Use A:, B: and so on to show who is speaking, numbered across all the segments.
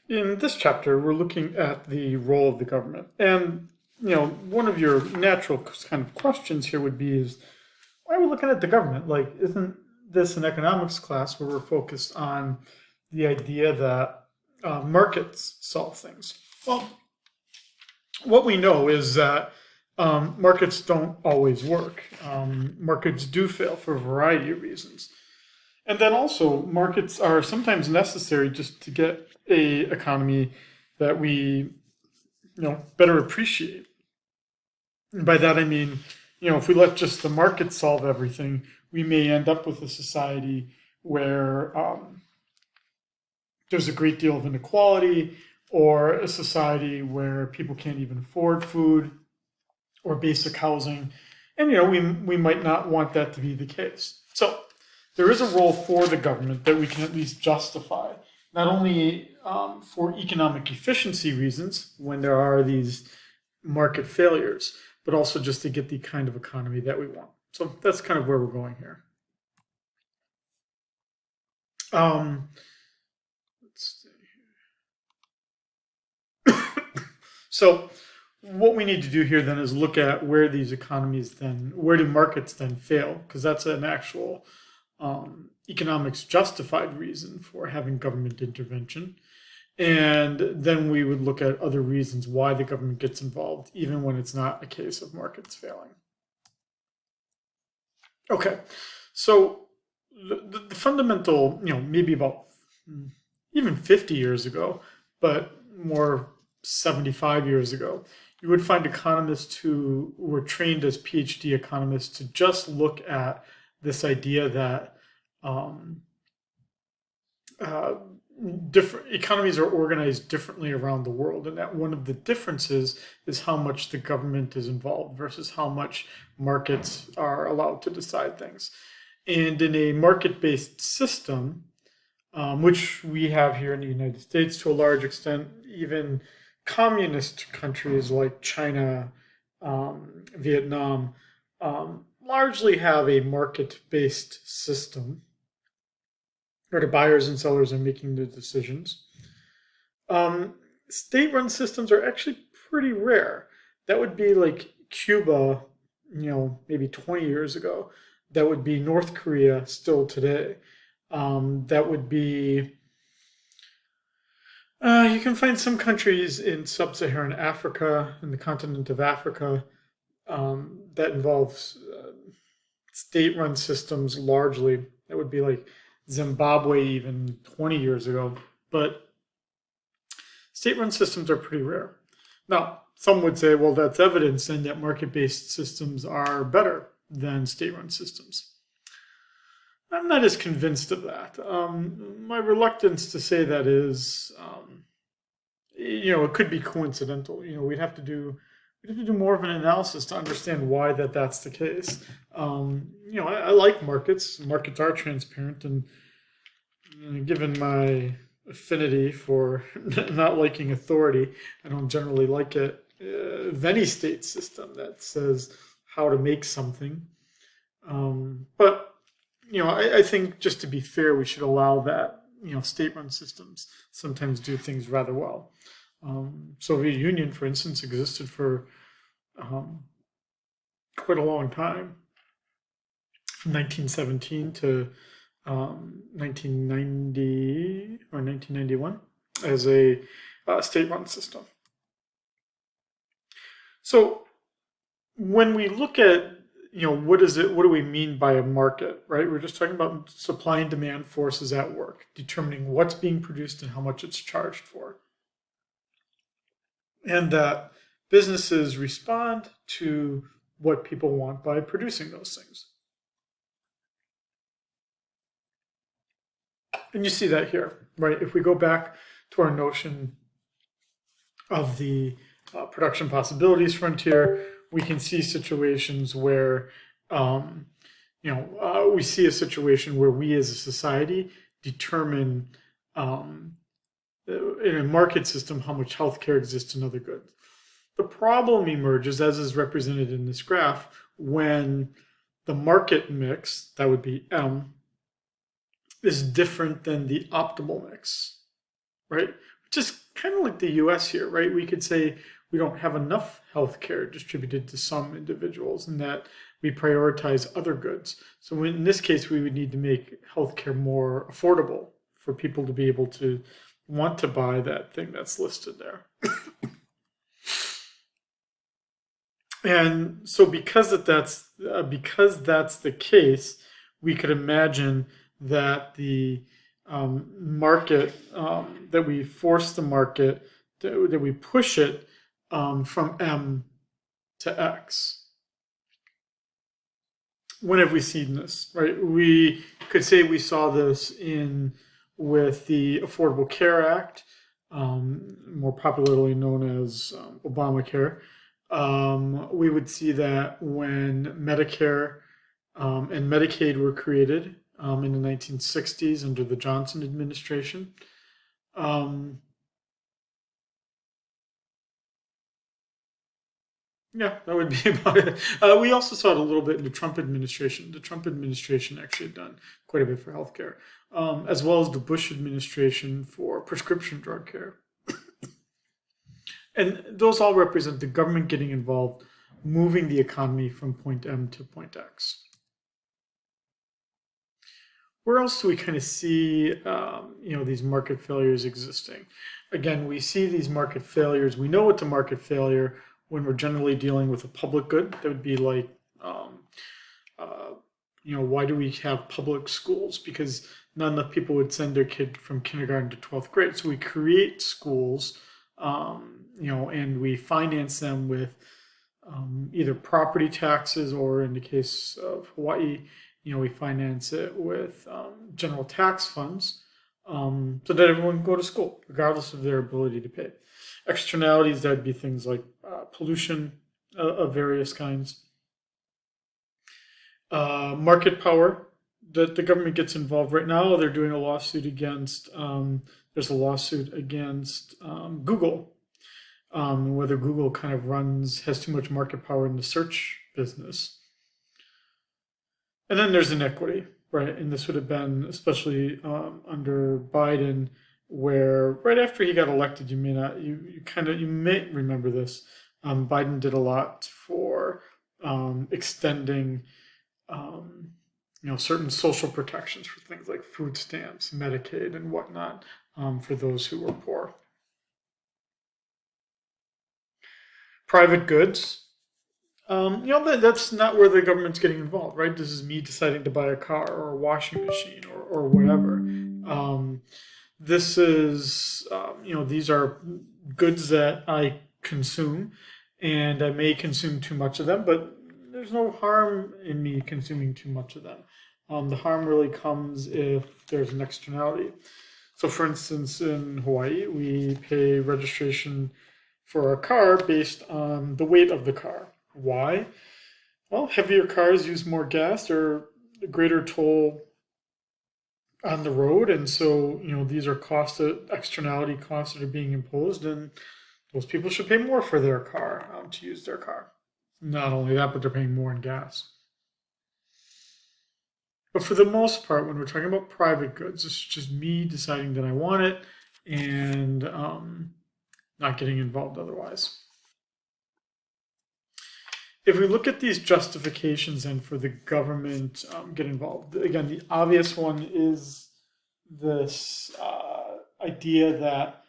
A: In this chapter, we're looking at the role of the government. And, one of your natural kind of questions here would be is, why are we looking at the government? Like, isn't this an economics class where we're focused on the idea that markets solve things? Well, what we know is that markets don't always work. Markets do fail for a variety of reasons. And then also, markets are sometimes necessary just to get a economy that we, better appreciate. And by that I mean, if we let just the market solve everything, we may end up with a society where there's a great deal of inequality, or a society where people can't even afford food or basic housing. And, we might not want that to be the case. So there is a role for the government that we can at least justify, not only for economic efficiency reasons when there are these market failures, but also just to get the kind of economy that we want. So that's kind of where we're going here. Let's see. So what we need to do here then is look at where these economies then, where do markets then fail? Because that's an actual economics justified reason for having government intervention. And then we would look at other reasons why the government gets involved, even when it's not a case of markets failing. Okay, so the fundamental, maybe about even 50 years ago, but more 75 years ago, you would find economists who were trained as PhD economists to just look at this idea that um, uh, different economies are organized differently around the world, and that one of the differences is how much the government is involved versus how much markets are allowed to decide things. And in a market-based system, which we have here in the United States to a large extent, even communist countries like China, Vietnam, largely have a market-based system where the buyers and sellers are making the decisions. State-run systems are actually pretty rare. That would be like Cuba, maybe 20 years ago. That would be North Korea still today. That would be you can find some countries in sub-Saharan Africa, in the continent of Africa, that involves state-run systems largely. That would be like Zimbabwe even 20 years ago. But state-run systems are pretty rare. Now, some would say, well, that's evidence then that market-based systems are better than state-run systems. I'm not as convinced of that. My reluctance to say that is, it could be coincidental. We'd have to do more of an analysis to understand why that's the case. I like markets. Markets are transparent, and given my affinity for not liking authority, I don't generally like it. Of any state system that says how to make something. But I think just to be fair, we should allow that. State-run systems sometimes do things rather well. Soviet Union, for instance, existed for quite a long time, from 1917 to 1990 or 1991, as a state-run system. So when we look at what is it? What do we mean by a market? Right? We're just talking about supply and demand forces at work, determining what's being produced and how much it's charged for, and that businesses respond to what people want by producing those things. And you see that here, right? If we go back to our notion of the production possibilities frontier, we can see situations where, we see a situation where we as a society determine in a market system how much healthcare exists in other goods. The problem emerges, as is represented in this graph, when the market mix, that would be M, is different than the optimal mix, right? which is kind of like the US here, right? We could say we don't have enough healthcare distributed to some individuals and that we prioritize other goods. So in this case, we would need to make healthcare more affordable for people to be able to want to buy that thing that's listed there. And so because that's the case, we could imagine that the market that we force the market that we push it from M to X. When have we seen this? Right, we could say we saw this in with the Affordable Care Act, more popularly known as Obamacare. We would see that when Medicare and Medicaid were created in the 1960s under the Johnson administration. Yeah, that would be about it. We also saw it a little bit in the Trump administration. The Trump administration actually had done quite a bit for healthcare, as well as the Bush administration for prescription drug care. And those all represent the government getting involved, moving the economy from point M to point X. Where else do we kind of see, these market failures existing? Again, we see these market failures. We know it's a market failure when we're generally dealing with a public good. That would be like, why do we have public schools? Because not enough people would send their kid from kindergarten to 12th grade. So we create schools, and we finance them with either property taxes or, in the case of Hawaii, we finance it with general tax funds so that everyone can go to school, regardless of their ability to pay. Externalities, that'd be things like pollution of various kinds. Market power, that the government gets involved right now. They're doing a lawsuit against, there's a lawsuit against Google, whether Google kind of has too much market power in the search business. And then there's inequity, right? And this would have been especially under Biden, where right after he got elected, you may remember this. Biden did a lot for extending, certain social protections for things like food stamps, Medicaid, and whatnot for those who were poor. Private goods. That's not where the government's getting involved, right? This is me deciding to buy a car or a washing machine or whatever. This is, these are goods that I consume, and I may consume too much of them, but there's no harm in me consuming too much of them. The harm really comes if there's an externality. So, for instance, in Hawaii, we pay registration for our car based on the weight of the car. Why? Well, heavier cars use more gas or a greater toll on the road, and so these are externality costs that are being imposed, and those people should pay more for their car to use their car. Not only that, but they're paying more in gas. But for the most part, when we're talking about private goods, it's just me deciding that I want it and not getting involved otherwise. If we look at these justifications and for the government get involved, again, the obvious one is this idea that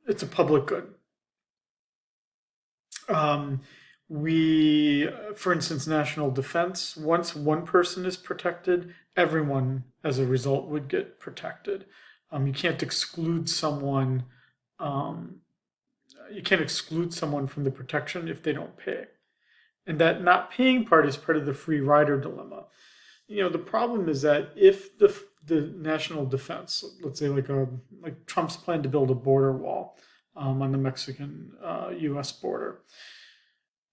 A: it's a public good. For instance, national defense, once one person is protected, everyone as a result would get protected. You can't exclude someone. You can't exclude someone from the protection if they don't pay. And that not paying part is part of the free rider dilemma. The problem is that if the national defense, let's say like Trump's plan to build a border wall on the Mexican U.S. border,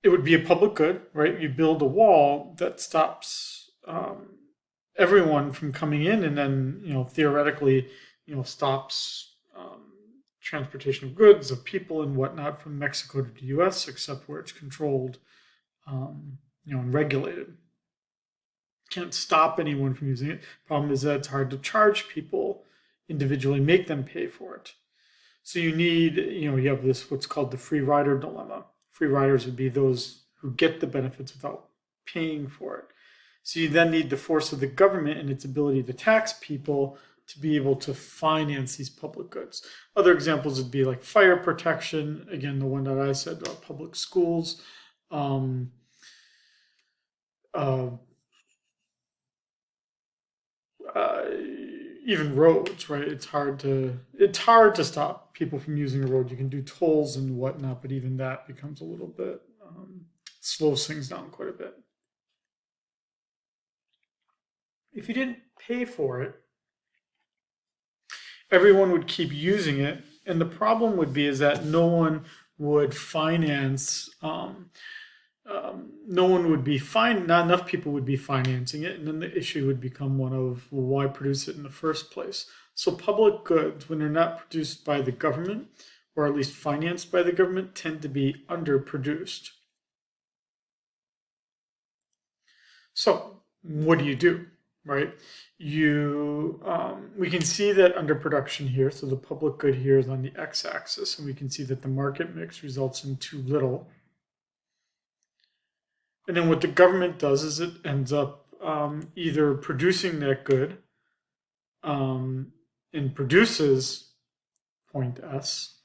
A: it would be a public good, right? You build a wall that stops everyone from coming in, and then theoretically, stops transportation of goods, of people, and whatnot from Mexico to the U.S., except where it's controlled, and regulated. Can't stop anyone from using it. Problem is that it's hard to charge people individually make them pay for it. So you have this what's called the free rider dilemma. Free riders would be those who get the benefits without paying for it. So you then need the force of the government and its ability to tax people to be able to finance these public goods. Other examples would be like fire protection, again, the one that I said, public schools, um, uh, uh, even roads, right? It's hard to stop people from using a road. You can do tolls and whatnot, but even that becomes a little bit slows things down quite a bit. If you didn't pay for it, everyone would keep using it, and the problem would be is that no one would finance. No one would be fine. Not enough people would be financing it, and then the issue would become one of, well, why produce it in the first place? So public goods, when they're not produced by the government, or at least financed by the government, tend to be underproduced. So what do? Right? We can see that underproduction here. So the public good here is on the x-axis, and we can see that the market mix results in too little. And then what the government does is it ends up either producing that good and produces point S.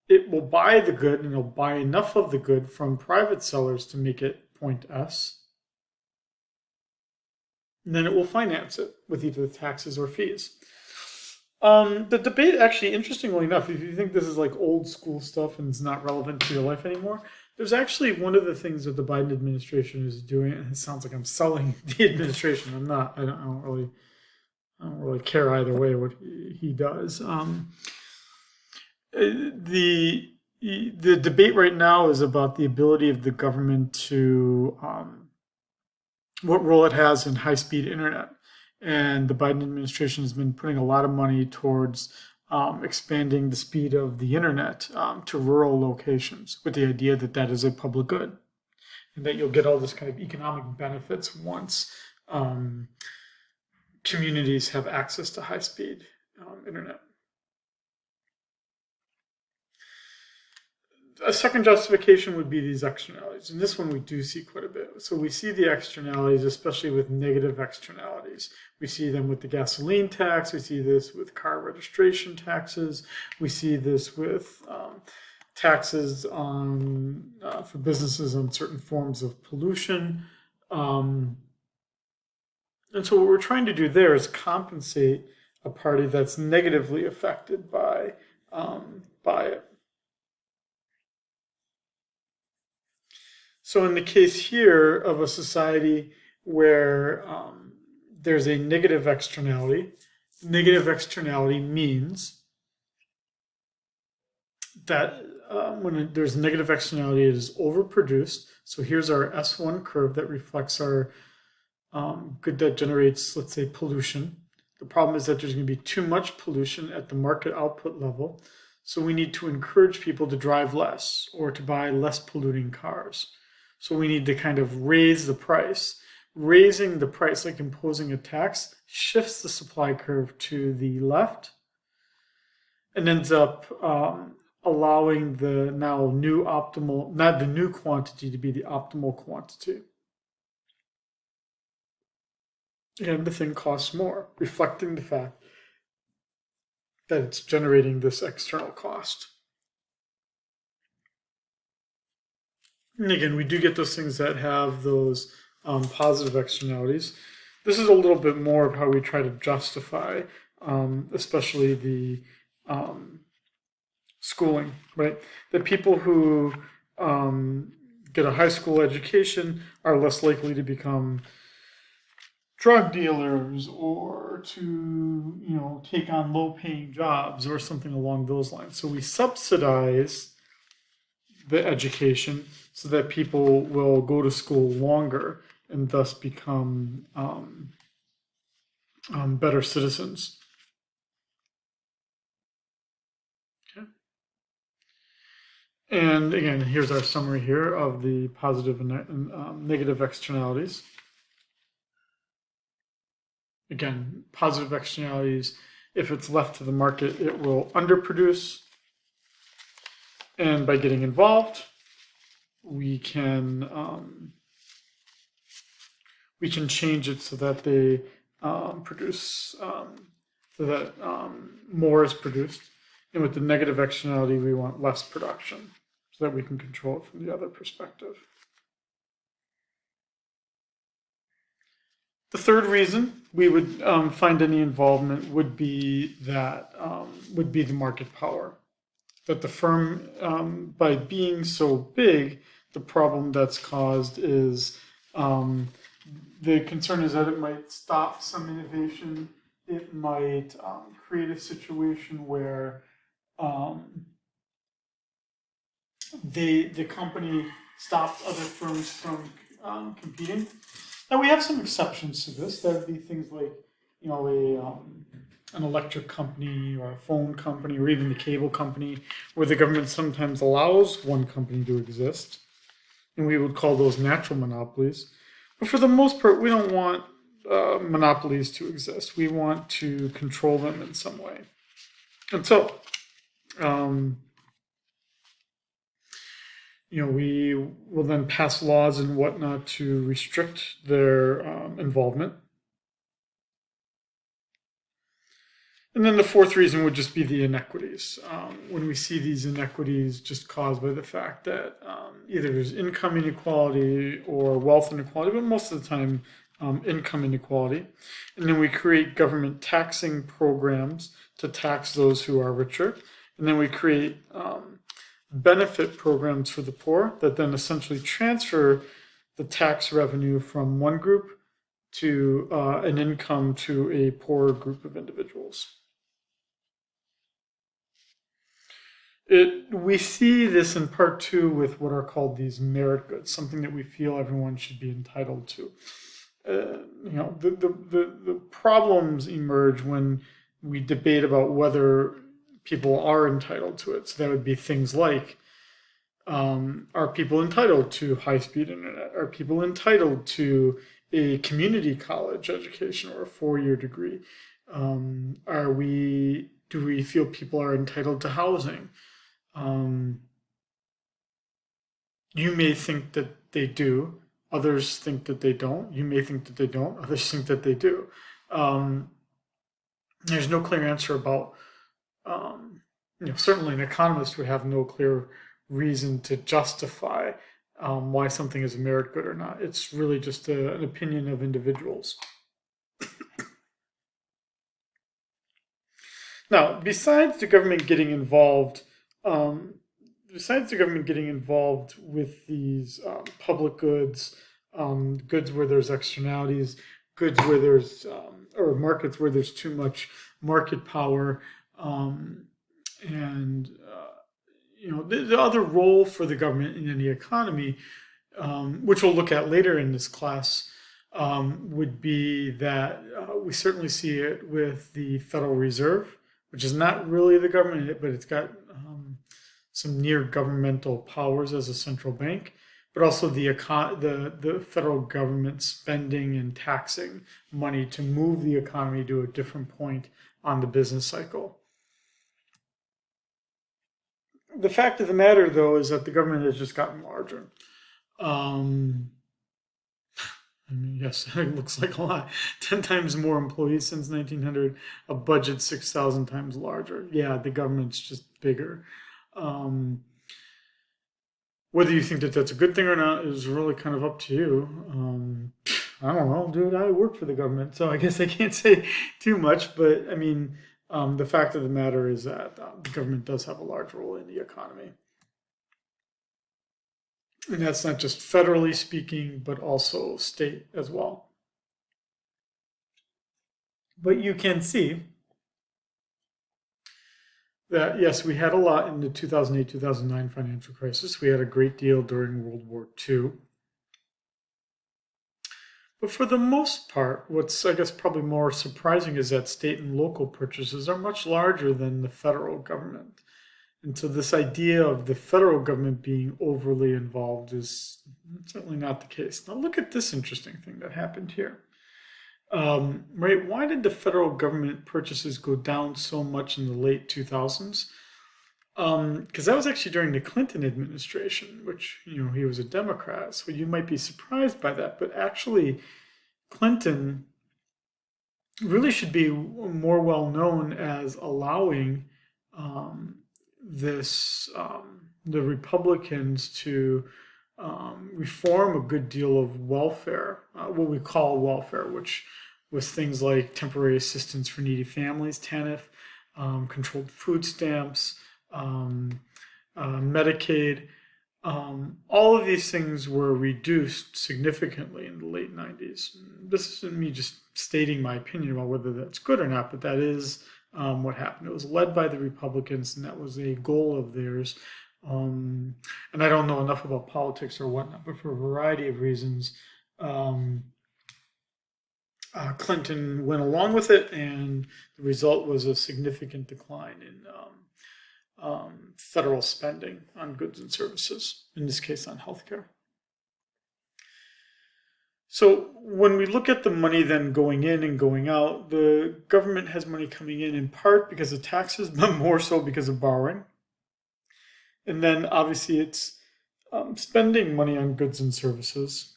A: It will buy the good and it'll buy enough of the good from private sellers to make it point S. And then it will finance it with either taxes or fees. The debate, actually, interestingly enough, if you think this is like old school stuff and it's not relevant to your life anymore, there's actually one of the things that the Biden administration is doing, and it sounds like I'm selling the administration. I'm not. I don't really care either way what he does. The debate right now is about the ability of the government to what role it has in high-speed internet. And the Biden administration has been putting a lot of money towards expanding the speed of the internet to rural locations with the idea that that is a public good and that you'll get all this kind of economic benefits once communities have access to high-speed internet. A second justification would be these externalities. And this one we do see quite a bit. So we see the externalities, especially with negative externalities. We see them with the gasoline tax. We see this with car registration taxes. We see this with taxes on for businesses on certain forms of pollution. And so what we're trying to do there is compensate a party that's negatively affected by it. So in the case here of a society where there's a negative externality means that when there's a negative externality, it is overproduced. So here's our S1 curve that reflects our good that generates, let's say, pollution. The problem is that there's going to be too much pollution at the market output level. So we need to encourage people to drive less or to buy less polluting cars. So we need to kind of raise the price. Raising the price, like imposing a tax, shifts the supply curve to the left and ends up allowing the now new optimal, not the new quantity, to be the optimal quantity. And the thing costs more, reflecting the fact that it's generating this external cost. And again, we do get those things that have those positive externalities. This is a little bit more of how we try to justify, especially the schooling, right? That people who get a high school education are less likely to become drug dealers or to take on low-paying jobs or something along those lines. So we subsidize the education so that people will go to school longer and thus become better citizens. Okay. And again, here's our summary here of the positive and negative externalities. Again, positive externalities If it's left to the market, it will underproduce. And by getting involved, we can change it so that they produce, so that more is produced. And with the negative externality, we want less production so that we can control it from the other perspective. The third reason we would find any involvement would be that would be the market power. That the firm, by being so big, the problem that's caused is the concern is that it might stop some innovation. It might create a situation where the company stops other firms from competing. Now we have some exceptions to this. That would be things like, an electric company or a phone company or even the cable company, where the government sometimes allows one company to exist, and we would call those natural monopolies. But for the most part, we don't want monopolies to exist. We want to control them in some way. And so, we will then pass laws and whatnot to restrict their involvement. And then the fourth reason would just be the inequities. When we see these inequities just caused by the fact that either there's income inequality or wealth inequality, but most of the time income inequality. And then we create government taxing programs to tax those who are richer. And then we create benefit programs for the poor that then essentially transfer the tax revenue from one group to an income to a poorer group of individuals. We see this in part two with what are called these merit goods, something that we feel everyone should be entitled to. The problems emerge when we debate about whether people are entitled to it. So that would be things like, are people entitled to high-speed internet? Are people entitled to a community college education or a 4-year degree? Do we feel people are entitled to housing? You may think that they do. Others think that they don't. You may think that they don't. Others think that they do. There's no clear answer about, certainly an economist would have no clear reason to justify why something is a merit good or not. It's really just an opinion of individuals. Now, besides the government getting involved with these public goods, goods where there's externalities, goods where there's or markets where there's too much market power, the other role for the government in any economy, which we'll look at later in this class, would be that we certainly see it with the Federal Reserve, which is not really the government, but it's got some near governmental powers as a central bank, but also the federal government spending and taxing money to move the economy to a different point on the business cycle. The fact of the matter, though, is that the government has just gotten larger. Yes, it looks like a lot. 10 times more employees since 1900, a budget 6,000 times larger. Yeah, the government's just bigger. Whether you think that that's a good thing or not is really kind of up to you. I don't know, dude. I work for the government, so I guess I can't say too much. But I mean, the fact of the matter is that the government does have a large role in the economy. And that's not just federally speaking, but also state as well. But you can see that, yes, we had a lot in the 2008-2009 financial crisis. We had a great deal during World War II. But for the most part, what's, I guess, probably more surprising is that state and local purchases are much larger than the federal government. And so this idea of the federal government being overly involved is certainly not the case. Now look at this interesting thing that happened here. Right? Why did the federal government purchases go down so much in the late 2000s? Because that was actually during the Clinton administration, which, he was a Democrat, so you might be surprised by that. But actually, Clinton really should be more well known as allowing the Republicans to reform a good deal of welfare, what we call welfare, which was things like temporary assistance for needy families, TANF, controlled food stamps, um, Medicaid. All of these things were reduced significantly in the late 90s. This isn't me just stating my opinion about whether that's good or not, but that is what happened. It was led by the Republicans, and that was a goal of theirs. And I don't know enough about politics or whatnot, but for a variety of reasons, um, Clinton went along with it, and the result was a significant decline in federal spending on goods and services, in this case on healthcare. So when we look at the money then going in and going out, the government has money coming in part because of taxes, but more so because of borrowing. And then obviously it's spending money on goods and services.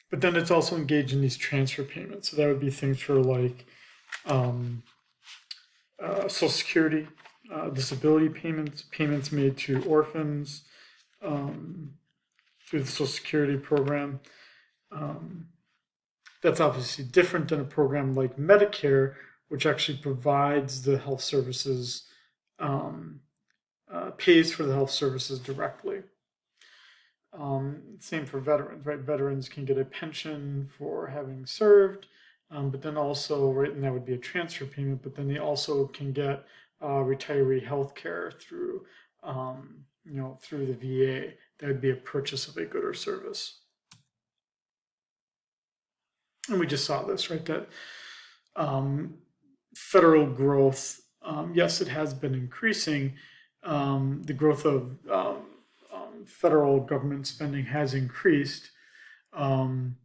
A: But then it's also engaged in these transfer payments. So that would be things for like um, Social Security, disability payments, payments made to orphans um, through the Social Security program. Um, that's obviously different than a program like Medicare, which actually provides the health services, um, pays for the health services directly. Same for veterans, right? Veterans can get a pension for having served, but then also, right, and that would be a transfer payment, but then they also can get retiree health care through, through the VA. That would be a purchase of a good or service. And we just saw this, right? That um, federal growth, yes, it has been increasing. The growth of federal government spending has increased, um,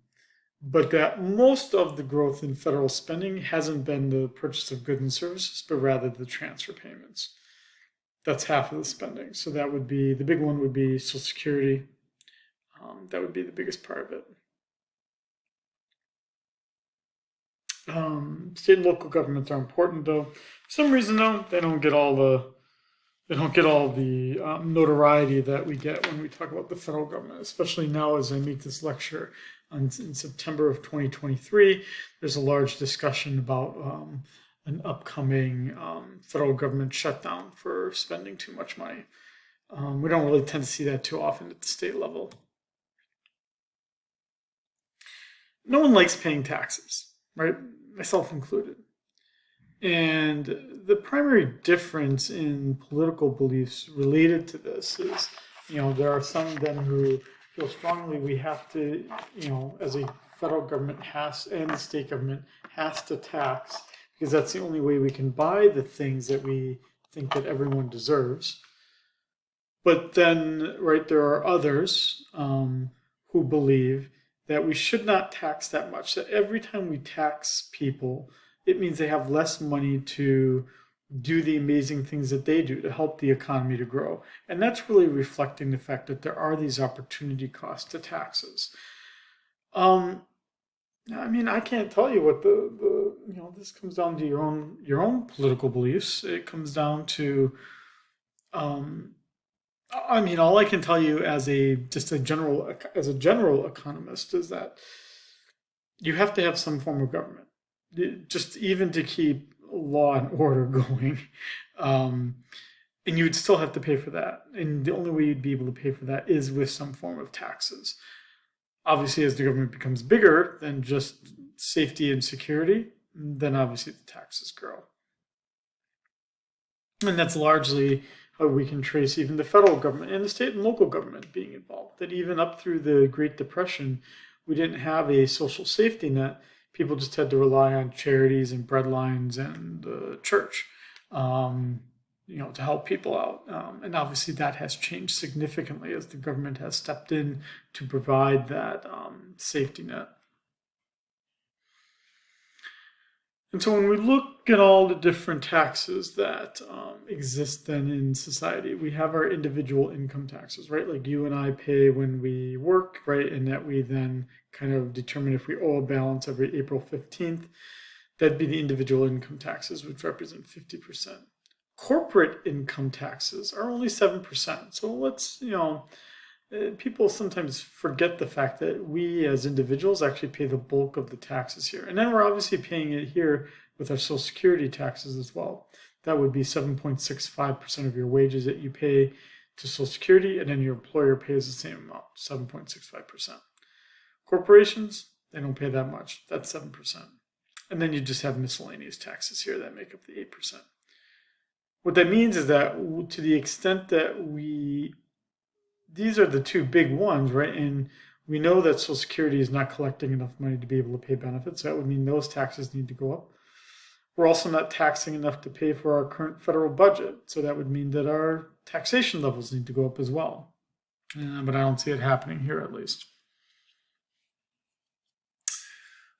A: but that most of the growth in federal spending hasn't been the purchase of goods and services, but rather the transfer payments. That's half of the spending. So that would be the big one would be Social Security. That would be the biggest part of it. State and local governments are important, though. For some reason, though, they don't get all the notoriety that we get when we talk about the federal government, especially now as I make this lecture in September of 2023. There's a large discussion about an upcoming federal government shutdown for spending too much money. We don't really tend to see that too often at the state level. No one likes paying taxes, right? Myself included. And the primary difference in political beliefs related to this is, there are some then who feel strongly we have to, as a federal government has and the state government has to tax because that's the only way we can buy the things that we think that everyone deserves. But then, right, there are others who believe that we should not tax that much, that every time we tax people, it means they have less money to do the amazing things that they do to help the economy to grow. And that's really reflecting the fact that there are these opportunity costs to taxes. Um, I mean, I can't tell you what this comes down to your own political beliefs. It comes down to um, I mean, all I can tell you as a general economist is that you have to have some form of government, just even to keep law and order going. Um, and you would still have to pay for that. And the only way you'd be able to pay for that is with some form of taxes. Obviously, as the government becomes bigger than just safety and security, then obviously the taxes grow. And that's largely how we can trace even the federal government and the state and local government being involved. That even up through the Great Depression, we didn't have a social safety net. People just had to rely on charities and breadlines and the church, um, to help people out. And obviously, that has changed significantly as the government has stepped in to provide that safety net. And so when we look at all the different taxes that exist then in society, we have our individual income taxes, right? Like you and I pay when we work, right? And that we then kind of determine if we owe a balance every April 15th. That'd be the individual income taxes, which represent 50%. Corporate income taxes are only 7%. So let's, people sometimes forget the fact that we as individuals actually pay the bulk of the taxes here. And then we're obviously paying it here with our Social Security taxes as well. That would be 7.65% of your wages that you pay to Social Security, and then your employer pays the same amount, 7.65%. Corporations, they don't pay that much. That's 7%. And then you just have miscellaneous taxes here that make up the 8%. What that means is that to the extent that these are the two big ones, right? And we know that Social Security is not collecting enough money to be able to pay benefits. So that would mean those taxes need to go up. We're also not taxing enough to pay for our current federal budget. So that would mean that our taxation levels need to go up as well. But I don't see it happening here, at least.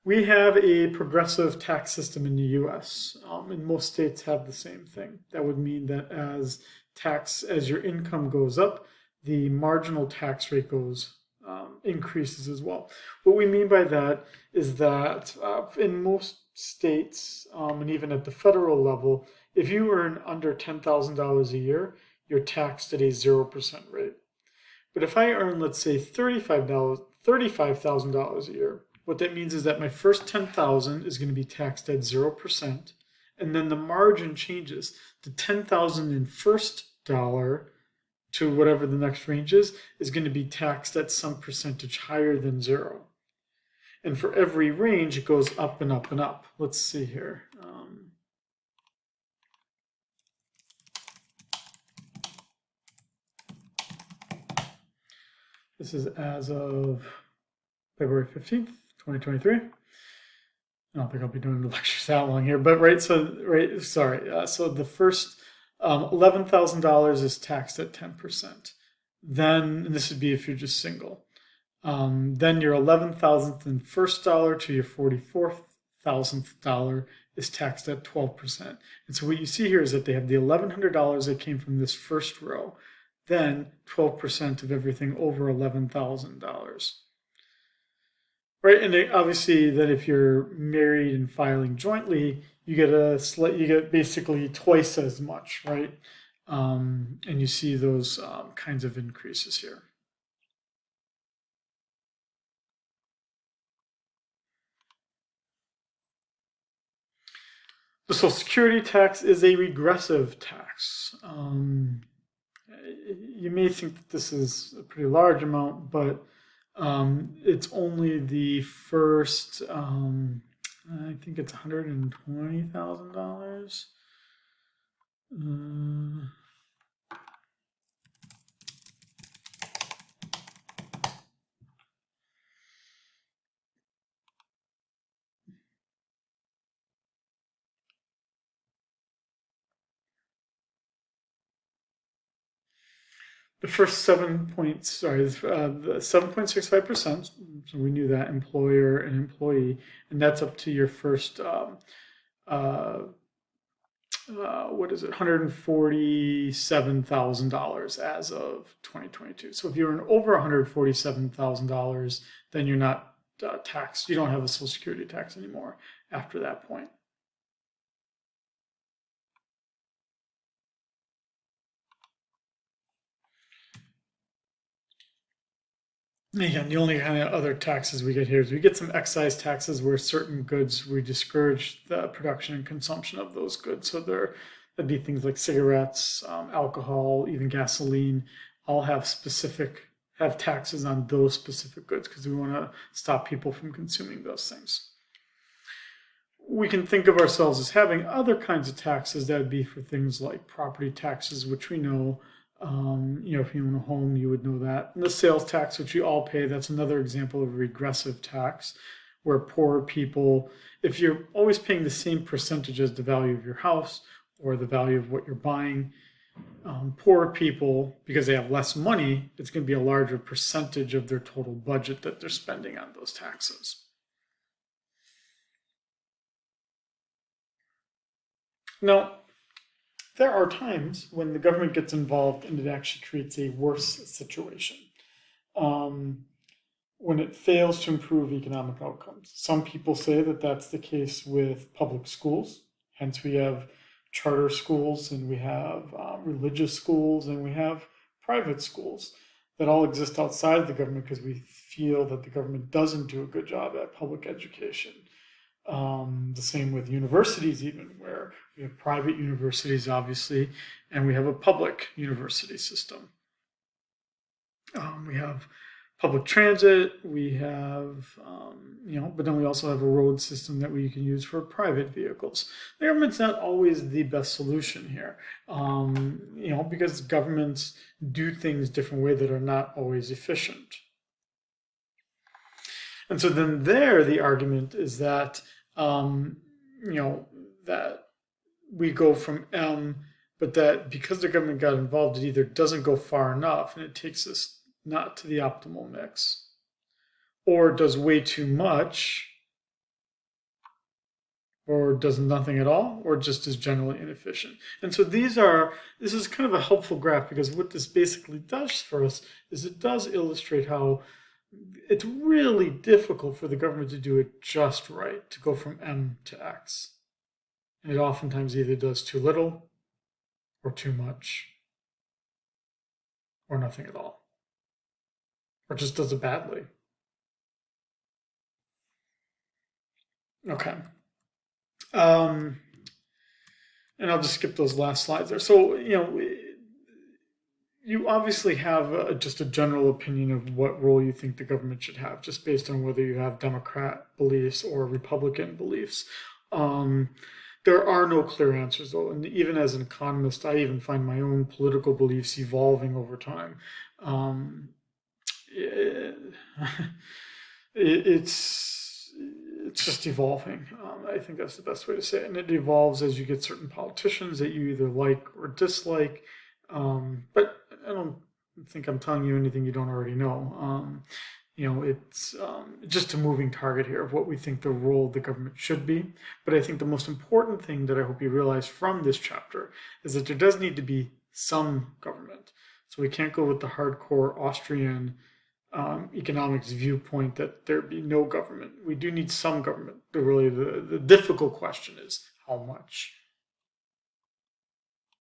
A: We have a progressive tax system in the US, and most states have the same thing. That would mean that as your income goes up, the marginal tax rate increases as well. What we mean by that is that in most states, and even at the federal level, if you earn under $10,000 a year, you're taxed at a 0% rate. But if I earn, let's say, $35,000 a year, what that means is that my first 10,000 is going to be taxed at 0%, and then the margin changes. The 10,000 in first dollar to whatever the next range is going to be taxed at some percentage higher than 0. And for every range, it goes up and up and up. Let's see here. This is as of February 15th, 2023. I don't think I'll be doing the lectures that long here, but so the first $11,000 is taxed at 10%. Then, and this would be if you're just single. Then your 11,000th and first dollar to your 44,000th dollar is taxed at 12%. And so what you see here is that they have the $1,100 that came from this first row, then 12% of everything over $11,000. Right, and obviously that if you're married and filing jointly, you get basically twice as much, right? And you see those kinds of increases here. The Social Security tax is a regressive tax. You may think that this is a pretty large amount, but it's only the first, I think it's $120,000. The first the 7.65%. So we knew that, employer and employee, and that's up to your first $147,000 as of 2022. So if you earn over $147,000, then you're not taxed. You don't have a Social Security tax anymore after that point. Again, the only kind of other taxes we get here is we get some excise taxes where certain goods, we discourage the production and consumption of those goods. So that'd be things like cigarettes, alcohol, even gasoline, all have taxes on those specific goods because we want to stop people from consuming those things. We can think of ourselves as having other kinds of taxes that would be for things like property taxes, which we know. If you own a home, you would know that. And the sales tax, which you all pay, that's another example of regressive tax, where poor people, if you're always paying the same percentage as the value of your house or the value of what you're buying, poor people, because they have less money, it's going to be a larger percentage of their total budget that they're spending on those taxes. Now, there are times when the government gets involved and it actually creates a worse situation. Um, when it fails to improve economic outcomes. Some people say that that's the case with public schools. Hence, we have charter schools and we have religious schools and we have private schools that all exist outside the government because we feel that the government doesn't do a good job at public education. The same with universities, even where we have private universities, obviously, and we have a public university system. We have public transit, we have, but then we also have a road system that we can use for private vehicles. The government's not always the best solution here, because governments do things different ways that are not always efficient. And so then the argument is that, that we go from M, but that because the government got involved, it either doesn't go far enough and it takes us not to the optimal mix, or does way too much, or does nothing at all, or just is generally inefficient. And so this is kind of a helpful graph because what this basically does for us is it does illustrate how it's really difficult for the government to do it just right, to go from M to X. And it oftentimes either does too little or too much or nothing at all, or just does it badly. Okay. And I'll just skip those last slides there. So, you obviously have just a general opinion of what role you think the government should have, just based on whether you have Democrat beliefs or Republican beliefs. There are no clear answers, though, and even as an economist, I even find my own political beliefs evolving over time. It, it's just evolving. I think that's the best way to say it, and it evolves as you get certain politicians that you either like or dislike. But I don't think I'm telling you anything you don't already know. It's just a moving target here of what we think the role of the government should be. But I think the most important thing that I hope you realize from this chapter is that there does need to be some government. So we can't go with the hardcore Austrian economics viewpoint that there be no government. We do need some government. The difficult question is how much.